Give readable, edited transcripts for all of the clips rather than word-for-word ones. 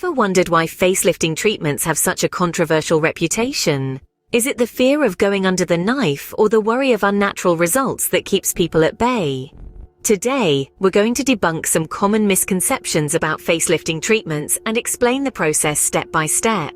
Ever wondered why facelifting treatments have such a controversial reputation? Is it the fear of going under the knife or the worry of unnatural results that keeps people at bay? Today, we're going to debunk some common misconceptions about facelifting treatments and explain the process step by step.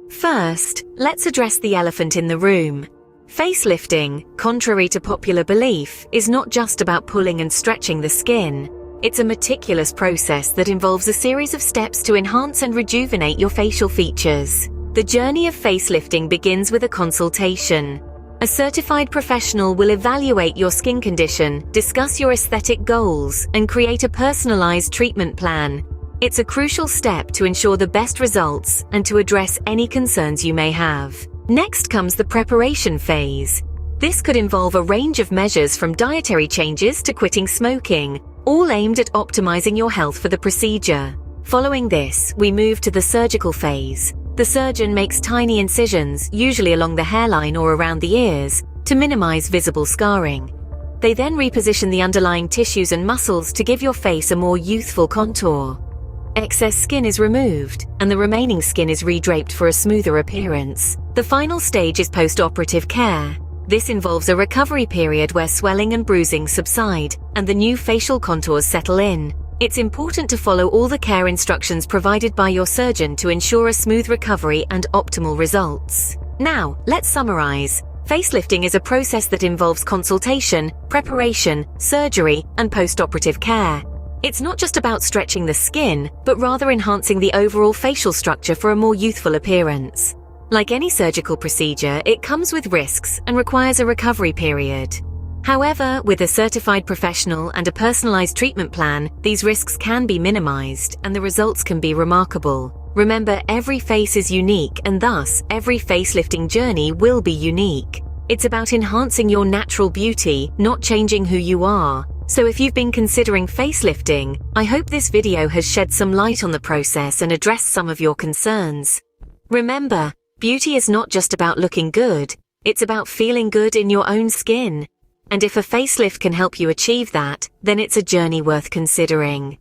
First, let's address the elephant in the room. Facelifting, contrary to popular belief, is not just about pulling and stretching the skin. It's a meticulous process that involves a series of steps to enhance and rejuvenate your facial features. The journey of facelifting begins with a consultation. A certified professional will evaluate your skin condition, discuss your aesthetic goals, and create a personalized treatment plan. It's a crucial step to ensure the best results and to address any concerns you may have. Next comes the preparation phase. This could involve a range of measures from dietary changes to quitting smoking, all aimed at optimizing your health for the procedure. Following this, we move to the surgical phase. The surgeon makes tiny incisions, usually along the hairline or around the ears, to minimize visible scarring. They then reposition the underlying tissues and muscles to give your face a more youthful contour. Excess skin is removed, and the remaining skin is redraped for a smoother appearance. The final stage is post-operative care. This involves a recovery period where swelling and bruising subside, and the new facial contours settle in. It's important to follow all the care instructions provided by your surgeon to ensure a smooth recovery and optimal results. Now, let's summarize. Facelifting is a process that involves consultation, preparation, surgery, and post-operative care. It's not just about stretching the skin, but rather enhancing the overall facial structure for a more youthful appearance. Like any surgical procedure, it comes with risks and requires a recovery period. However, with a certified professional and a personalized treatment plan, these risks can be minimized and the results can be remarkable. Remember, every face is unique and thus, every facelifting journey will be unique. It's about enhancing your natural beauty, not changing who you are. So if you've been considering facelifting, I hope this video has shed some light on the process and addressed some of your concerns. Remember, beauty is not just about looking good, it's about feeling good in your own skin. And if a facelift can help you achieve that, then it's a journey worth considering.